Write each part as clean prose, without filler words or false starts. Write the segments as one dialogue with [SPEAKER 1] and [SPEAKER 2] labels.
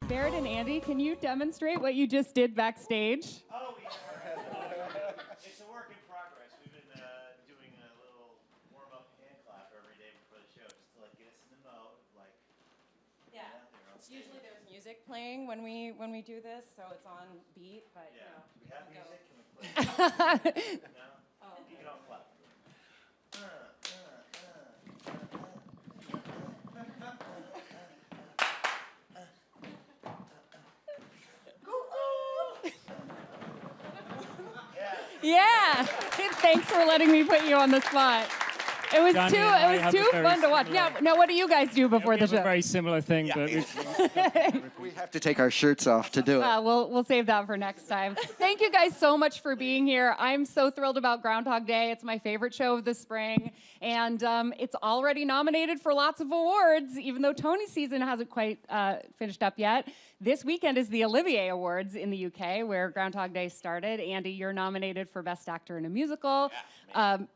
[SPEAKER 1] Barrett and Andy, can you demonstrate what you just did backstage?
[SPEAKER 2] Oh, yeah. It's a work in progress. We've been doing a little warm-up hand clap every day before the show, just to get us in the mode.
[SPEAKER 3] Usually there's music playing when we do this, so it's on beat. But
[SPEAKER 2] yeah, we have music. Can we play? No. Oh. You can all clap.
[SPEAKER 1] Yeah. Thanks for letting me put you on the spot. It was too fun to watch. Yeah. Now, what do you guys do before the show?
[SPEAKER 4] A very similar thing, but
[SPEAKER 5] we have to take our shirts off to do it.
[SPEAKER 1] We'll save that for next time. Thank you guys so much for being here. I'm so thrilled about Groundhog Day. It's my favorite show of the spring, and it's already nominated for lots of awards, even though Tony season hasn't quite finished up yet. This weekend is the Olivier Awards in the UK, where Groundhog Day started. Andy, you're nominated for Best Actor in a Musical.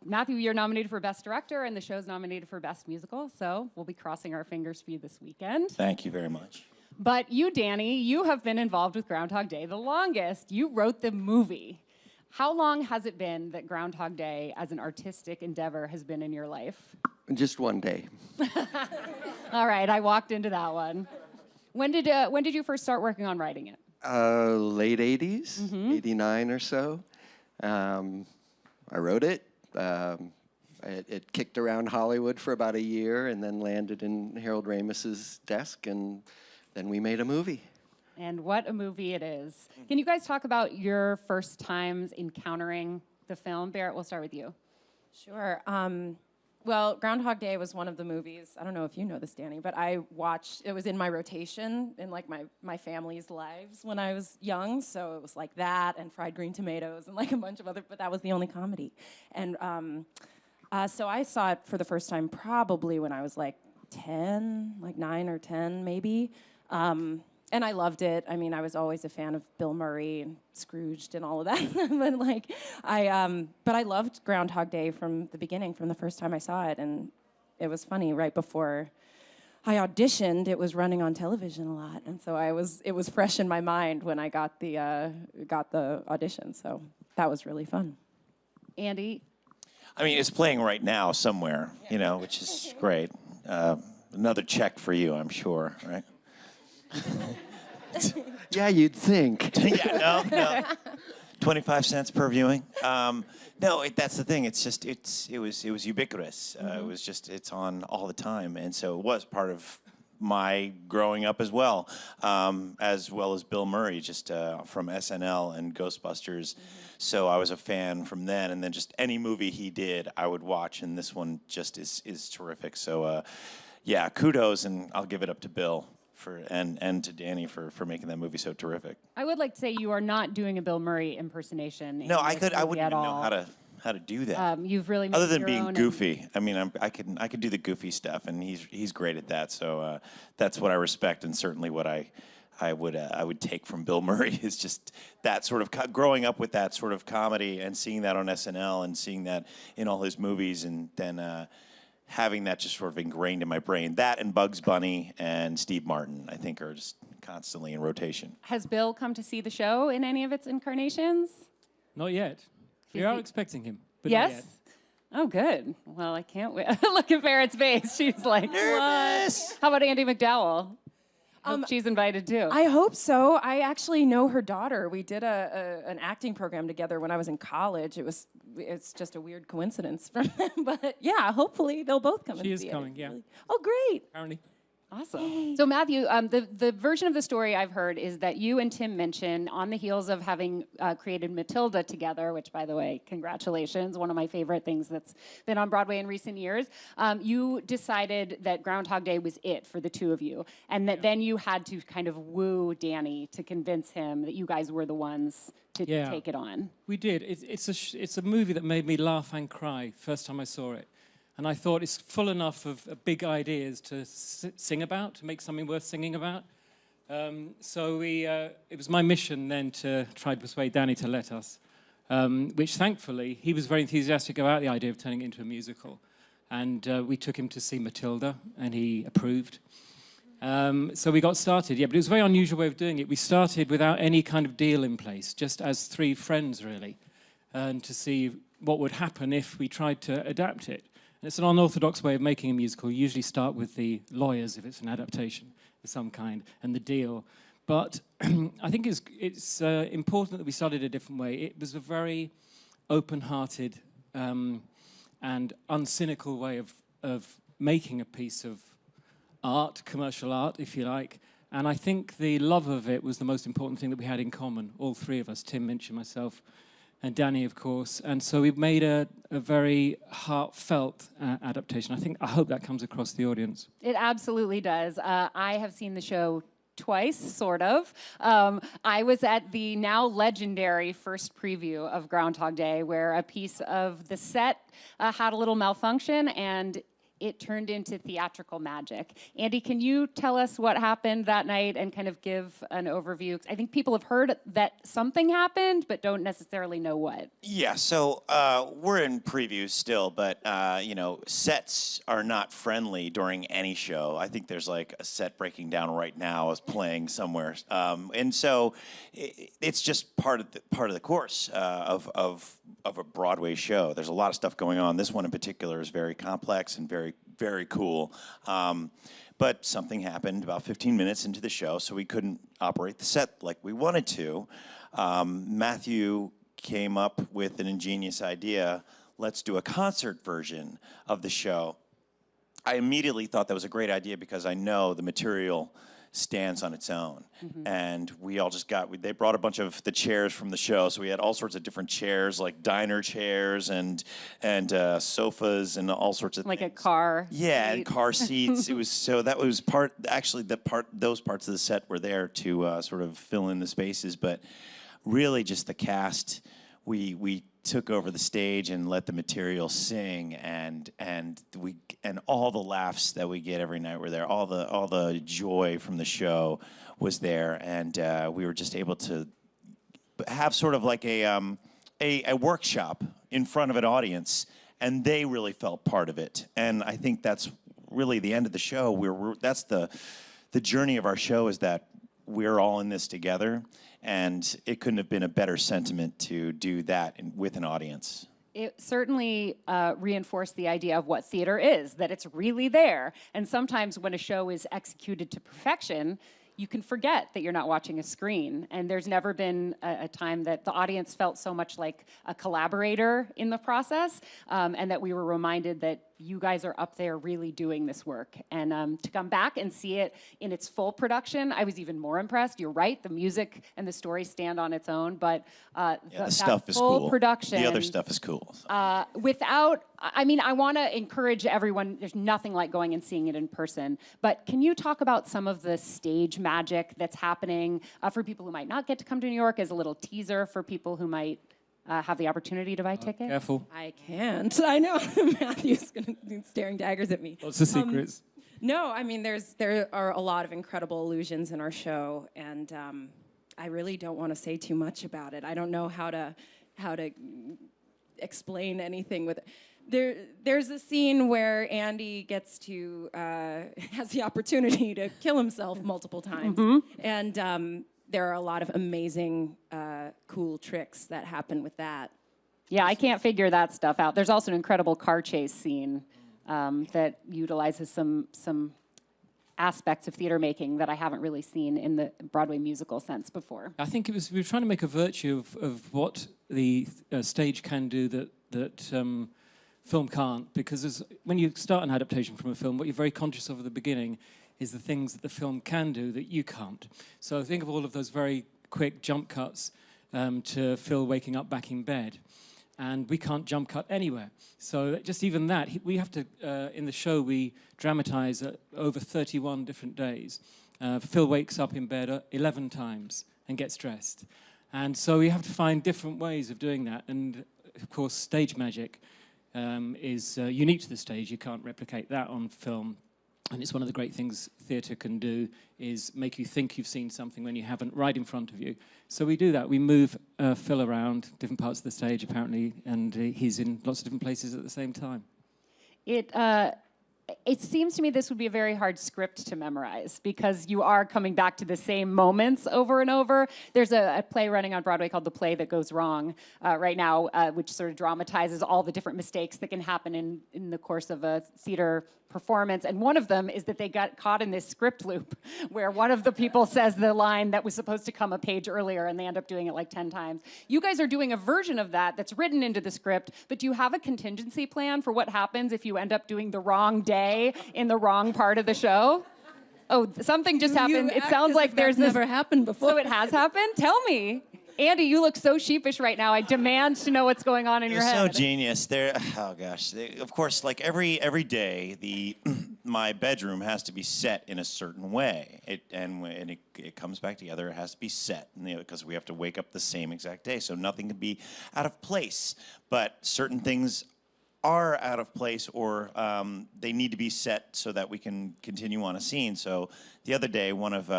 [SPEAKER 1] Matthew, you're nominated for Best Director, and the show's nominated for Best Musical. So we'll be crossing our fingers for you this weekend.
[SPEAKER 2] Thank you very much.
[SPEAKER 1] But you, Danny, you have been involved with Groundhog Day the longest. You wrote the movie. How long has it been that Groundhog Day, as an artistic endeavor, has been in your life?
[SPEAKER 5] Just one day.
[SPEAKER 1] All right, I walked into that one. When did you first start working on writing it?
[SPEAKER 5] Late 80s, 89 or so. I wrote it. It kicked around Hollywood for about a year and then landed in Harold Ramis's desk, and then we made a movie.
[SPEAKER 1] And what a movie it is. Can you guys talk about your first times encountering the film? Barrett, we'll start with you.
[SPEAKER 3] Sure. Well, Groundhog Day was one of the movies, I don't know if you know this, Danny, but I watched, it was in my rotation in my family's lives when I was young, so it was like that and Fried Green Tomatoes and a bunch of other, but that was the only comedy. And so I saw it for the first time probably when I was 10, 9 or 10 maybe. And I loved it. I mean, I was always a fan of Bill Murray and Scrooged and all of that. But I loved Groundhog Day from the beginning, from the first time I saw it. And it was funny, right before I auditioned, it was running on television a lot. And so it was fresh in my mind when I got the audition. So that was really fun.
[SPEAKER 1] Andy?
[SPEAKER 2] I mean, it's playing right now somewhere, which is great. Another check for you, I'm sure, right?
[SPEAKER 5] Yeah, you'd think.
[SPEAKER 2] Yeah, no. 25 cents per viewing. No, that's the thing. It's just it was ubiquitous. It's on all the time, and so it was part of my growing up as well as Bill Murray, just from SNL and Ghostbusters. So I was a fan from then, and then just any movie he did, I would watch, and this one just is terrific. So yeah, kudos, and I'll give it up to Bill. And to Danny for making that movie so terrific.
[SPEAKER 1] I would like to say you are not doing a Bill Murray impersonation.
[SPEAKER 2] No, I wouldn't even know how to do that.
[SPEAKER 1] You've really made
[SPEAKER 2] other than
[SPEAKER 1] your
[SPEAKER 2] being
[SPEAKER 1] own
[SPEAKER 2] goofy. I mean, I could do the goofy stuff, and he's great at that. So that's what I respect, and certainly what I would take from Bill Murray is just that sort of growing up with that sort of comedy and seeing that on SNL and seeing that in all his movies, and then. Having that just sort of ingrained in my brain. That and Bugs Bunny and Steve Martin, I think, are just constantly in rotation.
[SPEAKER 1] Has Bill come to see the show in any of its incarnations?
[SPEAKER 4] Not yet. We are expecting him, but
[SPEAKER 1] yes?
[SPEAKER 4] not yet.
[SPEAKER 1] Oh, good. Well, I can't wait. Look at Barrett's face. She's like, nervous. What? How about Andy McDowell? Hope she's invited too.
[SPEAKER 3] I hope so. I actually know her daughter. We did an acting program together when I was in college. It's just a weird coincidence from them, but yeah, hopefully they'll both come.
[SPEAKER 4] She is coming, yeah.
[SPEAKER 3] Oh, great!
[SPEAKER 4] Apparently.
[SPEAKER 1] Awesome. Yay. So Matthew, the version of the story I've heard is that you and Tim Minchin, on the heels of having created Matilda together, which, by the way, congratulations, one of my favorite things that's been on Broadway in recent years, you decided that Groundhog Day was it for the two of you, and that then you had to kind of woo Danny to convince him that you guys were the ones to take it on.
[SPEAKER 4] We did. It's a movie that made me laugh and cry first time I saw it. And I thought it's full enough of big ideas to sing about, to make something worth singing about. So it was my mission then to try to persuade Danny to let us, which thankfully, he was very enthusiastic about the idea of turning it into a musical. And we took him to see Matilda, and he approved. So we got started, yeah, but it was a very unusual way of doing it. We started without any kind of deal in place, just as three friends, really, and to see what would happen if we tried to adapt it. And it's an unorthodox way of making a musical. You usually start with the lawyers if it's an adaptation of some kind, and the deal. But I think it's important that we started a different way. It was a very open-hearted and uncynical way of making a piece of art, commercial art, if you like. And I think the love of it was the most important thing that we had in common, all three of us, Tim Minchin, myself, and Danny, of course. And so we made a very heartfelt adaptation. I hope that comes across the audience.
[SPEAKER 1] It absolutely does. I have seen the show twice, sort of. I was at the now legendary first preview of Groundhog Day, where a piece of the set had a little malfunction, and it turned into theatrical magic. Andy, can you tell us what happened that night and kind of give an overview? I think people have heard that something happened, but don't necessarily know what.
[SPEAKER 2] Yeah, so we're in previews still, but sets are not friendly during any show. I think there's like a set breaking down right now is playing somewhere, and so it's just part of the course of a Broadway show. There's a lot of stuff going on. This one in particular is very complex and very, very cool. But something happened about 15 minutes into the show, so we couldn't operate the set like we wanted to. Matthew came up with an ingenious idea. Let's do a concert version of the show. I immediately thought that was a great idea because I know the material stands on its own. Mm-hmm. And we all just they brought a bunch of the chairs from the show, so we had all sorts of different chairs, like diner chairs and sofas and all sorts of
[SPEAKER 1] like
[SPEAKER 2] things.
[SPEAKER 1] A car
[SPEAKER 2] Yeah,
[SPEAKER 1] seat.
[SPEAKER 2] And car seats. It was those parts of the set were there to sort of fill in the spaces, but really just the cast, we took over the stage and let the material sing, and all the laughs that we get every night were there. All the joy from the show was there, and we were just able to have sort of like a workshop in front of an audience, and they really felt part of it. And I think that's really the end of the show. That's the journey of our show, is that we're all in this together. And it couldn't have been a better sentiment to do that with an audience.
[SPEAKER 1] It certainly reinforced the idea of what theater is, that it's really there. And sometimes when a show is executed to perfection, you can forget that you're not watching a screen. And there's never been a time that the audience felt so much like a collaborator in the process, and that we were reminded that you guys are up there really doing this work. And to come back and see it in its full production, I was even more impressed. You're right, the music and the story stand on its own, but
[SPEAKER 2] the stuff is
[SPEAKER 1] full
[SPEAKER 2] cool.
[SPEAKER 1] Production,
[SPEAKER 2] the other stuff is cool. So.
[SPEAKER 1] I want to encourage everyone, there's nothing like going and seeing it in person, but can you talk about some of the stage magic that's happening for people who might not get to come to New York, as a little teaser for people who might have the opportunity to buy tickets?
[SPEAKER 4] Careful.
[SPEAKER 3] I can't. I know Matthew's going to be staring daggers at me.
[SPEAKER 4] What's the secrets?
[SPEAKER 3] No, I mean, there are a lot of incredible illusions in our show, and I really don't want to say too much about it. I don't know how to explain anything with it. There's a scene where Andy gets to has the opportunity to kill himself multiple times, and there are a lot of amazing, cool tricks that happen with that.
[SPEAKER 1] Yeah, I can't figure that stuff out. There's also an incredible car chase scene that utilizes some aspects of theater making that I haven't really seen in the Broadway musical sense before.
[SPEAKER 4] I think we were trying to make a virtue of what the stage can do that film can't, because when you start an adaptation from a film, what you're very conscious of at the beginning is the things that the film can do that you can't. So think of all of those very quick jump cuts to Phil waking up back in bed. And we can't jump cut anywhere. So just even that, we have to, in the show, we dramatize over 31 different days. Phil wakes up in bed 11 times and gets dressed. And so we have to find different ways of doing that. And of course, stage magic is unique to the stage. You can't replicate that on film. And it's one of the great things theatre can do, is make you think you've seen something when you haven't, right in front of you. So we do that. We move Phil around different parts of the stage, apparently, and he's in lots of different places at the same time.
[SPEAKER 1] it seems to me this would be a very hard script to memorize because you are coming back to the same moments over and over. There's a play running on Broadway called The Play That Goes Wrong right now, which sort of dramatizes all the different mistakes that can happen in the course of a theater performance. And one of them is that they got caught in this script loop where one of the people says the line that was supposed to come a page earlier and they end up doing it like 10 times. You guys are doing a version of that that's written into the script, but do you have a contingency plan for what happens if you end up doing the wrong day in the wrong part of the show? Oh, something just happened. It sounds like there's
[SPEAKER 3] never happened before.
[SPEAKER 1] So it has happened? Tell me. Andy, you look so sheepish right now. I demand to know what's going on in your
[SPEAKER 2] You're
[SPEAKER 1] head.
[SPEAKER 2] so genius. Oh gosh. Of course, like every day, my bedroom has to be set in a certain way. When it comes back together, it has to be set, because we have to wake up the same exact day. So nothing can be out of place. But certain things are out of place, or they need to be set so that we can continue on a scene. So the other day, one of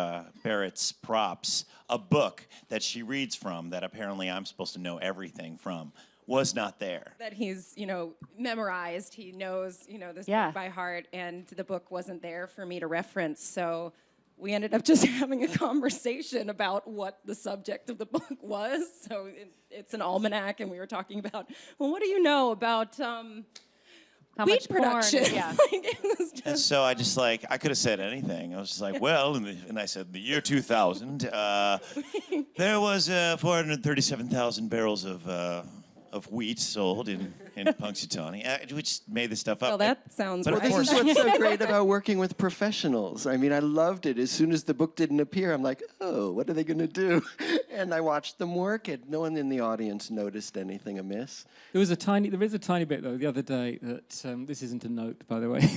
[SPEAKER 2] Barrett's props, a book that she reads from that apparently I'm supposed to know everything from, was not there.
[SPEAKER 3] That he's, memorized. He knows, this
[SPEAKER 1] Yeah.
[SPEAKER 3] book by heart, and the book wasn't there for me to reference. So we ended up just having a conversation about what the subject of the book was. So it's an almanac, and we were talking about, well, what do you know about
[SPEAKER 1] How
[SPEAKER 3] wheat
[SPEAKER 1] much corn?
[SPEAKER 3] production?
[SPEAKER 1] Yeah.
[SPEAKER 3] It was just,
[SPEAKER 2] And so I just I could have said anything. I was just like, well, and I said, in the year 2000, there was 437,000 barrels of wheat sold in Punxsutawney. We just made this stuff up.
[SPEAKER 3] well, that sounds
[SPEAKER 2] But of
[SPEAKER 3] right.
[SPEAKER 2] course-
[SPEAKER 5] This is what's so great about working with professionals. I mean, I loved it. As soon as the book didn't appear, I'm like, oh, what are they going to do? And I watched them work, and no one in the audience noticed anything amiss.
[SPEAKER 4] There is a tiny bit though the other day that this isn't a note, by the way,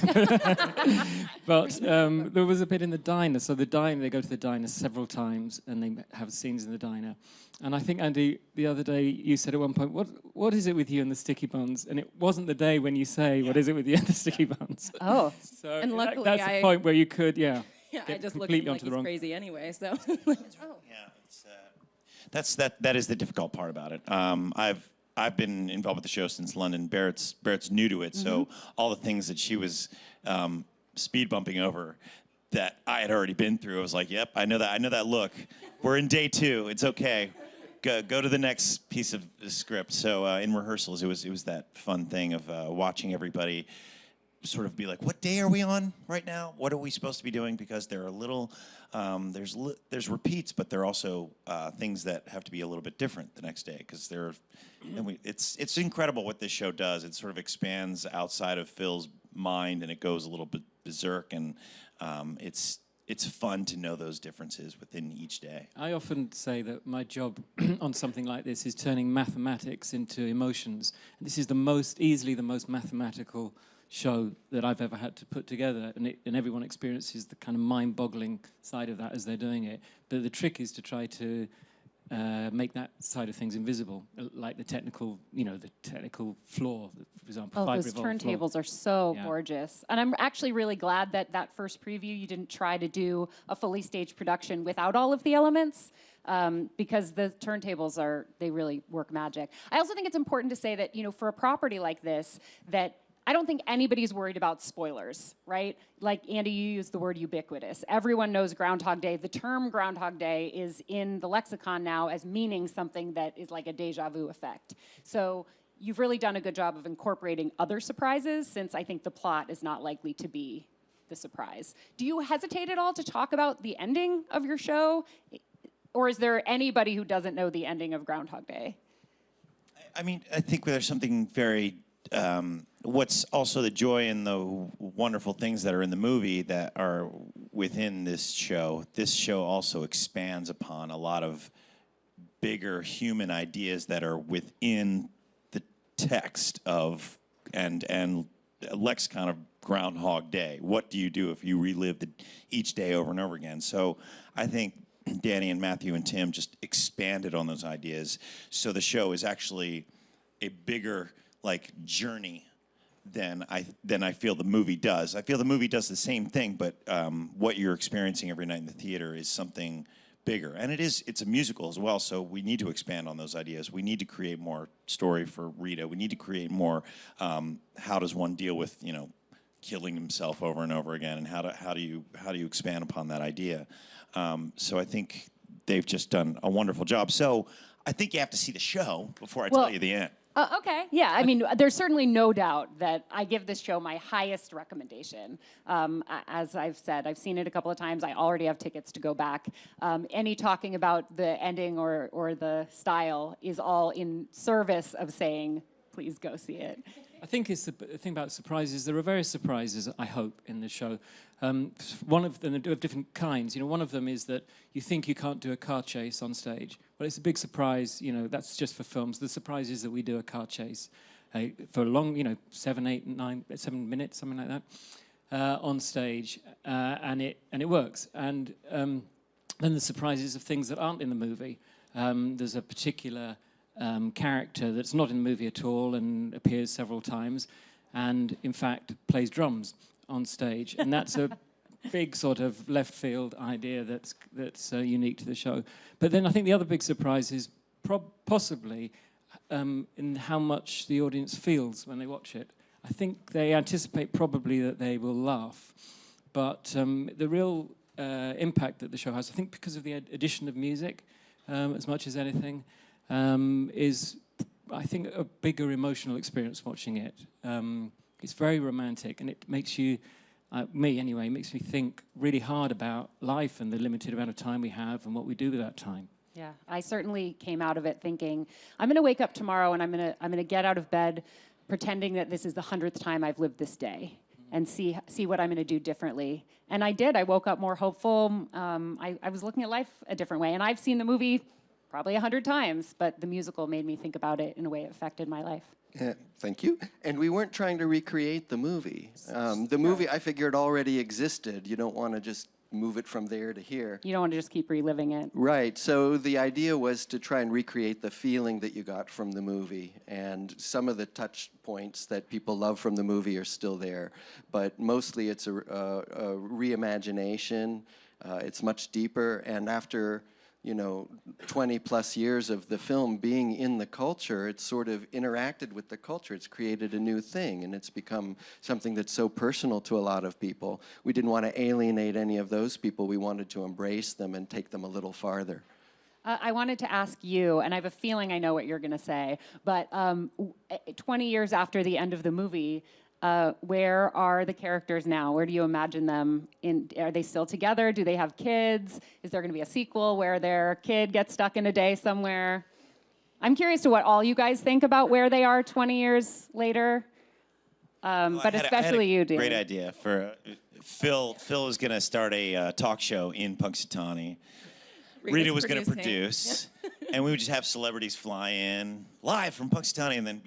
[SPEAKER 4] but there was a bit in the diner. So the diner, they go to the diner several times, and they have scenes in the diner. And I think, Andy, the other day you said at one point, "What is it with you and the sticky buns?" And it wasn't the day when you say, "What is it with you and the sticky buns?"
[SPEAKER 1] Oh.
[SPEAKER 4] So
[SPEAKER 3] And luckily
[SPEAKER 4] that's the point where you could,
[SPEAKER 3] Yeah,
[SPEAKER 4] get
[SPEAKER 3] I just looked
[SPEAKER 4] completely
[SPEAKER 3] at him like
[SPEAKER 4] onto the
[SPEAKER 3] he's
[SPEAKER 4] wrong.
[SPEAKER 3] crazy anyway. So,
[SPEAKER 2] Yeah, that is the difficult part about it. I've been involved with the show since London. Barrett's new to it, so all the things that she was speed bumping over that I had already been through, I was like, yep, I know that look. We're in day 2. It's okay. Go to the next piece of the script. So in rehearsals, it was that fun thing of watching everybody sort of be like, what day are we on right now? What are we supposed to be doing? Because there are little, there's repeats, but there are also things that have to be a little bit different the next day, because it's incredible what this show does. It sort of expands outside of Phil's mind, and it goes a little bit berserk, and it's fun to know those differences within each day.
[SPEAKER 4] I often say that my job on something like this is turning mathematics into emotions. And this is easily the most mathematical show that I've ever had to put together, and everyone experiences the kind of mind-boggling side of that as they're doing it. But the trick is to try to make that side of things invisible, like the technical flaw, for example.
[SPEAKER 1] Oh, those
[SPEAKER 4] five-revolve
[SPEAKER 1] turntables
[SPEAKER 4] flaw.
[SPEAKER 1] are so
[SPEAKER 4] Yeah.
[SPEAKER 1] gorgeous. And I'm actually really glad that first preview you didn't try to do a fully staged production without all of the elements, because the turntables they really work magic. I also think it's important to say that, for a property like this, that I don't think anybody's worried about spoilers, right? Like, Andy, you used the word ubiquitous. Everyone knows Groundhog Day. The term Groundhog Day is in the lexicon now as meaning something that is like a deja vu effect. So you've really done a good job of incorporating other surprises, since I think the plot is not likely to be the surprise. Do you hesitate at all to talk about the ending of your show? Or is there anybody who doesn't know the ending of Groundhog Day?
[SPEAKER 2] I mean, I think there's something very what's also the joy and the wonderful things that are in the movie that are within this show also expands upon a lot of bigger human ideas that are within the text of and lexicon of Groundhog Day. What do you do if you relive each day over and over again? So I think Danny and Matthew and Tim just expanded on those ideas. So the show is actually a bigger journey than I feel the movie does. I feel the movie does the same thing, but what you're experiencing every night in the theater is something bigger. And it's a musical as well, so we need to expand on those ideas. We need to create more story for Rita. We need to create more how does one deal with, killing himself over and over again, and how do you expand upon that idea? So I think they've just done a wonderful job. So I think you have to see the show before I tell you the end.
[SPEAKER 1] Okay, yeah. I mean, there's certainly no doubt that I give this show my highest recommendation. As I've said, I've seen it a couple of times. I already have tickets to go back. Any talking about the ending or the style is all in service of saying, please go see it.
[SPEAKER 4] I think it's the thing about surprises. There are various surprises, I hope, in the show. One of them of different kinds. You know, one of them is that you think you can't do a car chase on stage. Well, it's a big surprise. You know, that's just for films. The surprise is that we do a car chase for a long, 7, 8, 9, 7 minutes, something like that, on stage, and it works. And then the surprises of things that aren't in the movie. There's a particular character that's not in the movie at all and appears several times, and in fact plays drums on stage, and that's a big sort of left field idea that's unique to the show. But then I think the other big surprise is possibly in how much the audience feels when they watch it. I think they anticipate probably that they will laugh, but the real impact that the show has, I think because of the addition of music, as much as anything, is, I think, a bigger emotional experience watching it. It's very romantic, and it makes you, me anyway, makes me think really hard about life and the limited amount of time we have and what we do with that time.
[SPEAKER 1] Yeah, I certainly came out of it thinking, I'm going to wake up tomorrow and I'm going to get out of bed pretending that this is the 100th time I've lived this day and see what I'm going to do differently. And I did. I woke up more hopeful. I was looking at life a different way. And I've seen the movie probably 100 times, but the musical made me think about it in a way it affected my life.
[SPEAKER 5] Yeah, thank you. And we weren't trying to recreate the movie. The movie, I figured, already existed. You don't want to just move it from there to here.
[SPEAKER 1] You don't want to just keep reliving it.
[SPEAKER 5] Right. So the idea was to try and recreate the feeling that you got from the movie. And some of the touch points that people love from the movie are still there. But mostly it's a reimagination. It's much deeper. And after 20 plus years of the film being in the culture, it's sort of interacted with the culture. It's created a new thing, and it's become something that's so personal to a lot of people. We didn't want to alienate any of those people. We wanted to embrace them and take them a little farther.
[SPEAKER 1] I wanted to ask you, and I have a feeling I know what you're going to say, but 20 years after the end of the movie, where are the characters now? Where do you imagine them? Are they still together? Do they have kids? Is there going to be a sequel where their kid gets stuck in a day somewhere? I'm curious to what all you guys think about where they are 20 years later. But especially you, Danny.
[SPEAKER 2] Great idea for Phil. Phil is going to start a talk show in Punxsutawney. Rita was going to produce, and we would just have celebrities fly in live from Punxsutawney, and then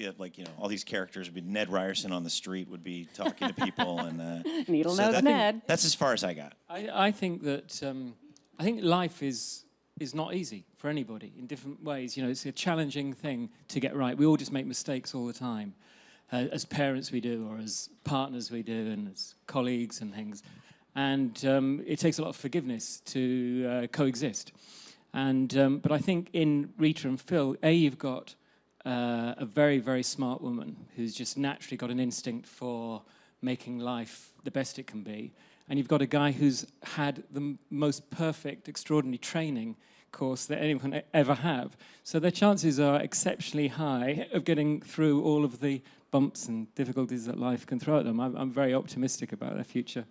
[SPEAKER 2] all these characters would be Ned Ryerson on the street would be talking to people, and
[SPEAKER 1] Needle Nose Ned.
[SPEAKER 2] That's as far as I got.
[SPEAKER 4] I think that I think life is not easy for anybody in different ways. It's a challenging thing to get right. We all just make mistakes all the time. As parents we do, or as partners we do, and as colleagues and things. And it takes a lot of forgiveness to coexist. But I think in Rita and Phil, you've got a very, very smart woman who's just naturally got an instinct for making life the best it can be. And you've got a guy who's had the most perfect, extraordinary training course that anyone can ever have. So their chances are exceptionally high of getting through all of the bumps and difficulties that life can throw at them. I'm very optimistic about their future.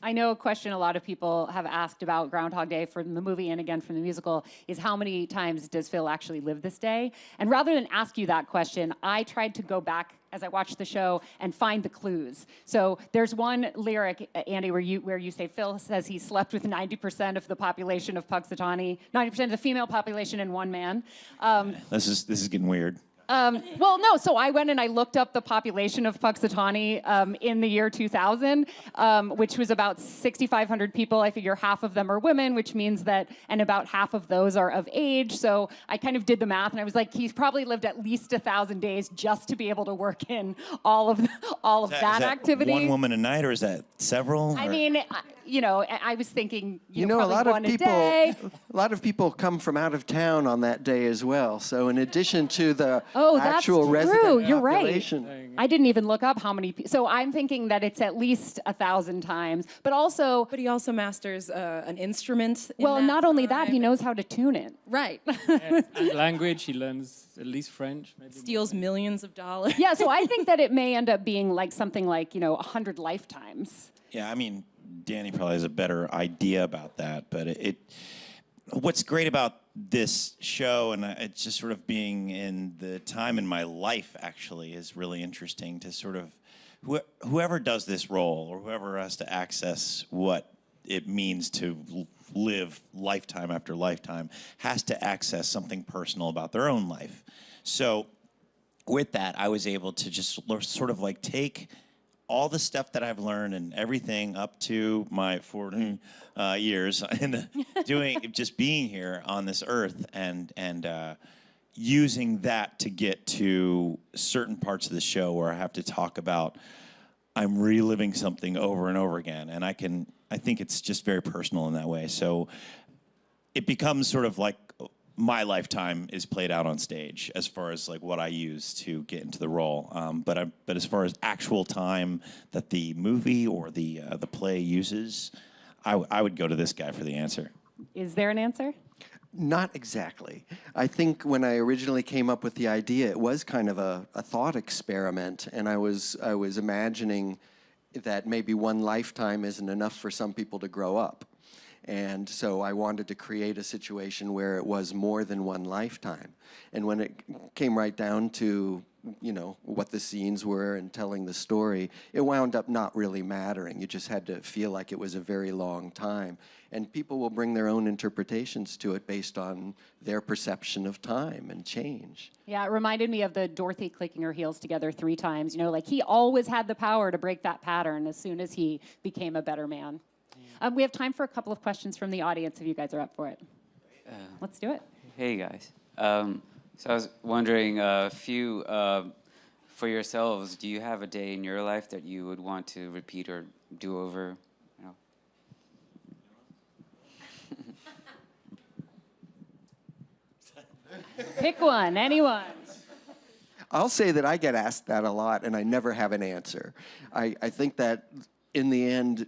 [SPEAKER 1] I know a question a lot of people have asked about Groundhog Day from the movie and again from the musical is how many times does Phil actually live this day? And rather than ask you that question, I tried to go back as I watched the show and find the clues. So there's one lyric, Andy, where you say Phil says he slept with 90% of the population of Punxsutawney, 90% of the female population and one man.
[SPEAKER 2] This is getting weird.
[SPEAKER 1] Well, no, so I went and I looked up the population of Punxsutawney in the year 2000, which was about 6,500 people. I figure half of them are women, which means and about half of those are of age. So I kind of did the math, and I was like, he's probably lived at least 1,000 days just to be able to work in all of that activity.
[SPEAKER 2] One woman a night, or is that several?
[SPEAKER 1] I mean, I was thinking,
[SPEAKER 5] a
[SPEAKER 1] probably
[SPEAKER 5] lot
[SPEAKER 1] one
[SPEAKER 5] of people,
[SPEAKER 1] a day.
[SPEAKER 5] a lot of people come from out of town on that day as well. So in addition to the
[SPEAKER 1] Oh, that's
[SPEAKER 5] actual
[SPEAKER 1] true.
[SPEAKER 5] resident
[SPEAKER 1] You're right.
[SPEAKER 5] population.
[SPEAKER 1] I didn't even look up how many people. So I'm thinking that it's at least 1,000 times. But also,
[SPEAKER 3] But he also masters an instrument. In
[SPEAKER 1] well,
[SPEAKER 3] that
[SPEAKER 1] and not only that, he
[SPEAKER 3] time.
[SPEAKER 1] knows how to tune it.
[SPEAKER 3] Right.
[SPEAKER 4] And language, he learns at least French. Maybe
[SPEAKER 3] Steals millions of dollars.
[SPEAKER 1] Yeah, so I think that it may end up being like something like, 100 lifetimes.
[SPEAKER 2] Yeah, I mean, Danny probably has a better idea about that, but what's great about this show, and it's just sort of being in the time in my life, actually, is really interesting to sort of, whoever does this role or whoever has to access what it means to live lifetime after lifetime has to access something personal about their own life. So with that, I was able to just sort of like take all the stuff that I've learned and everything up to my 40 years in just being here on this earth and using that to get to certain parts of the show where I have to talk about I'm reliving something over and over again, and I think it's just very personal in that way. So it becomes sort of like my lifetime is played out on stage as far as like what I use to get into the role. But as far as actual time that the movie or the play uses, I would go to this guy for the answer.
[SPEAKER 1] Is there an answer?
[SPEAKER 5] Not exactly. I think when I originally came up with the idea, it was kind of a thought experiment, and I was imagining that maybe one lifetime isn't enough for some people to grow up. And so I wanted to create a situation where it was more than one lifetime. And when it came right down to, what the scenes were and telling the story, it wound up not really mattering. You just had to feel like it was a very long time. And people will bring their own interpretations to it based on their perception of time and change.
[SPEAKER 1] Yeah, it reminded me of the Dorothy clicking her heels together 3 times. Like he always had the power to break that pattern as soon as he became a better man. We have time for a couple of questions from the audience if you guys are up for it. Let's do it.
[SPEAKER 6] Hey, guys. So I was wondering, for yourselves, do you have a day in your life that you would want to repeat or do over?
[SPEAKER 1] Pick one, anyone.
[SPEAKER 5] I'll say that I get asked that a lot, and I never have an answer. I think that in the end,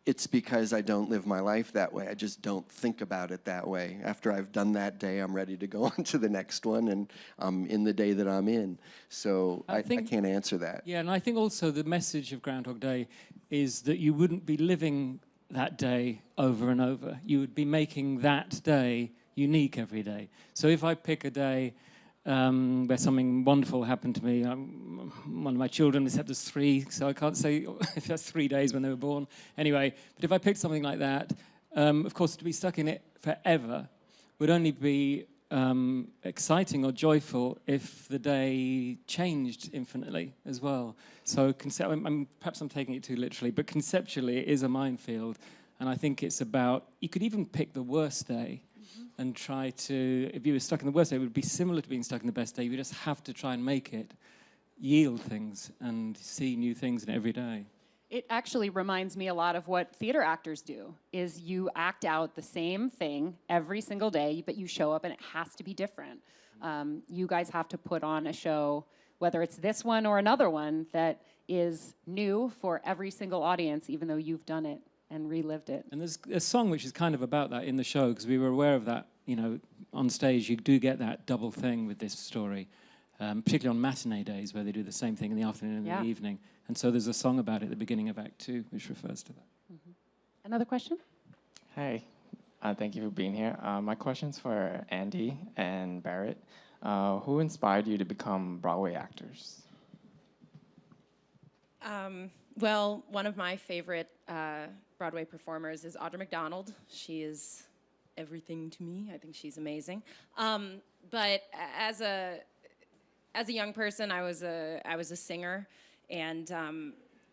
[SPEAKER 5] it's because I don't live my life that way. I just don't think about it that way. After I've done that day, I'm ready to go on to the next one, and I'm in the day that I'm in. So I can't answer that.
[SPEAKER 4] Yeah, and I think also the message of Groundhog Day is that you wouldn't be living that day over and over. You would be making that day unique every day. So if I pick a day where something wonderful happened to me. One of my children has had this 3, so I can't say if that's 3 days when they were born. Anyway, but if I picked something like that, of course, to be stuck in it forever would only be exciting or joyful if the day changed infinitely as well. So perhaps I'm taking it too literally, but conceptually it is a minefield, and I think it's about, you could even pick the worst day and try to, if you were stuck in the worst day, it would be similar to being stuck in the best day. You just have to try and make it yield things and see new things in every day.
[SPEAKER 1] It actually reminds me a lot of what theater actors do, is you act out the same thing every single day, but you show up and it has to be different. You guys have to put on a show, whether it's this one or another one, that is new for every single audience, even though you've done it and relived it.
[SPEAKER 4] And there's a song which is kind of about that in the show, because we were aware of that, on stage you do get that double thing with this story, particularly on matinee days where they do the same thing in the afternoon and in the evening. And so there's a song about it at the beginning of Act 2, which refers to that.
[SPEAKER 1] Mm-hmm. Another question?
[SPEAKER 7] Hey, thank you for being here. My question's for Andy and Barrett. Who inspired you to become Broadway actors?
[SPEAKER 3] Well, one of my favorite Broadway performers is Audra McDonald. She is everything to me. I think she's amazing. But as a young person, I was a singer, and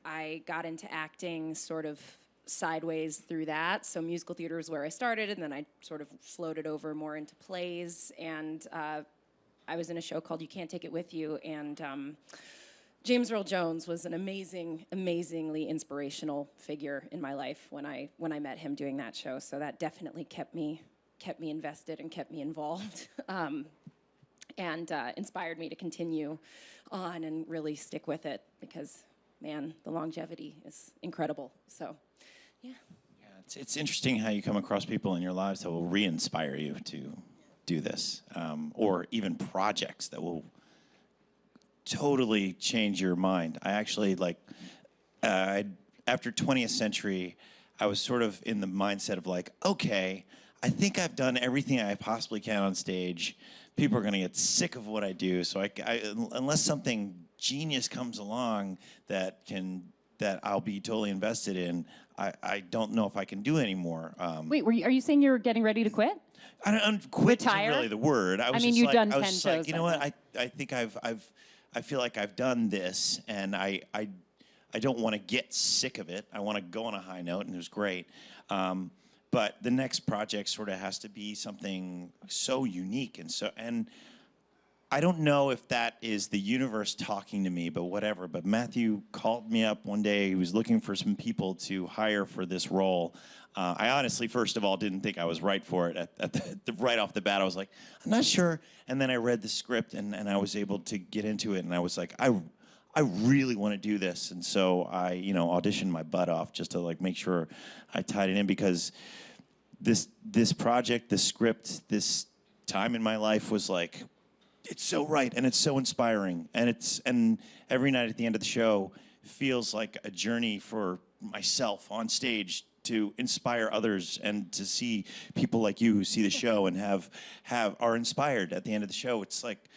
[SPEAKER 3] I got into acting sort of sideways through that. So musical theater was where I started, and then I sort of floated over more into plays. And I was in a show called You Can't Take It With You, and James Earl Jones was an amazingly inspirational figure in my life when I met him doing that show. So that definitely kept me invested and kept me involved. and inspired me to continue on and really stick with it because, man, the longevity is incredible. So, yeah.
[SPEAKER 2] It's interesting how you come across people in your lives that will re-inspire you to do this, or even projects that will totally change your mind. I actually, after 20th Century, I was sort of in the mindset of like, okay, I think I've done everything I possibly can on stage. People are going to get sick of what I do, so unless something genius comes along that I'll be totally invested in, I don't know if I can do anymore.
[SPEAKER 1] Wait, are you saying you're getting ready to quit?
[SPEAKER 2] I don't quit isn't
[SPEAKER 1] Retire?
[SPEAKER 2] really the word. I
[SPEAKER 1] mean, you've done 10 shows,
[SPEAKER 2] you know what? I think I feel like I've done this, and I don't want to get sick of it. I want to go on a high note, and it was great. But the next project sort of has to be something so unique and I don't know if that is the universe talking to me, but whatever. But Matthew called me up one day. He was looking for some people to hire for this role. I honestly, first of all, didn't think I was right for it. Right off the bat, I was like, I'm not sure. And then I read the script, and I was able to get into it. And I was like, I really want to do this. And so I, auditioned my butt off just to make sure I tied it in, because this project, this script, this time in my life was like, it's so right, and it's so inspiring, and every night at the end of the show feels like a journey for myself on stage to inspire others, and to see people like you who see the show and are inspired at the end of the show. It's like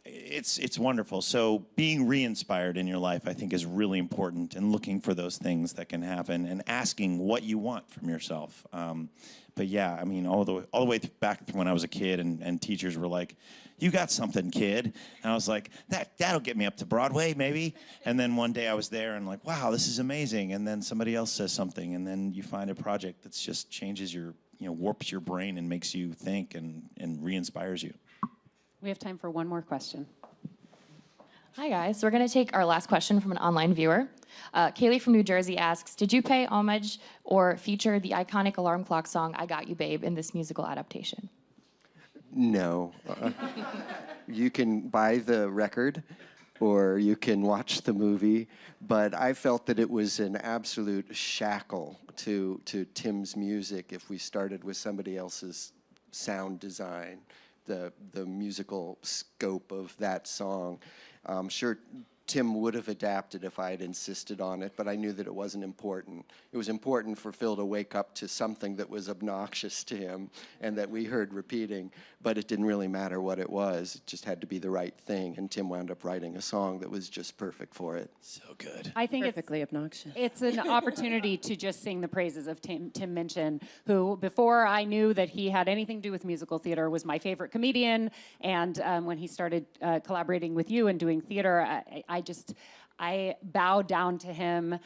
[SPEAKER 2] it's wonderful. So being re-inspired in your life, I think, is really important, and looking for those things that can happen and asking what you want from yourself. But yeah, I mean, all the way back when I was a kid, and teachers were like, "You got something, kid." And I was like, that'll get me up to Broadway, maybe. And then one day I was there and like, wow, this is amazing. And then somebody else says something, and then you find a project that just changes warps your brain and makes you think and re-inspires you.
[SPEAKER 1] We have time for one more question.
[SPEAKER 8] Hi, guys. We're going to take our last question from an online viewer. Kaylee from New Jersey asks, did you pay homage or feature the iconic alarm clock song, I Got You, Babe, in this musical adaptation?
[SPEAKER 5] No. You can buy the record or you can watch the movie, but I felt that it was an absolute shackle to Tim's music if we started with somebody else's sound design, the musical scope of that song. Sure, Tim would have adapted if I had insisted on it, but I knew that it wasn't important. It was important for Phil to wake up to something that was obnoxious to him and that we heard repeating, but it didn't really matter what it was. It just had to be the right thing, and Tim wound up writing a song that was just perfect for it.
[SPEAKER 2] So good.
[SPEAKER 1] I think
[SPEAKER 3] Perfectly obnoxious.
[SPEAKER 1] It's an opportunity to just sing the praises of Tim Minchin, who, before I knew that he had anything to do with musical theater, was my favorite comedian. And when he started collaborating with you and doing theater, I bow down to him.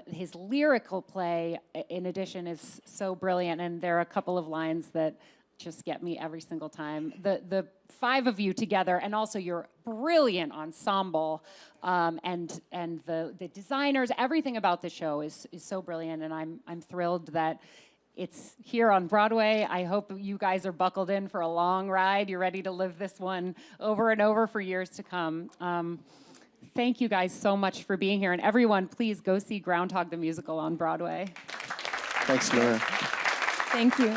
[SPEAKER 1] His lyrical play, in addition, is so brilliant, and there are a couple of lines that just get me every single time. The five of you together, and also your brilliant ensemble, and the designers, everything about the show is so brilliant, and I'm thrilled that it's here on Broadway. I hope you guys are buckled in for a long ride. You're ready to live this one over and over for years to come. Thank you guys so much for being here. And everyone, please go see Groundhog the Musical on Broadway.
[SPEAKER 5] Thanks, Laura.
[SPEAKER 3] Thank you.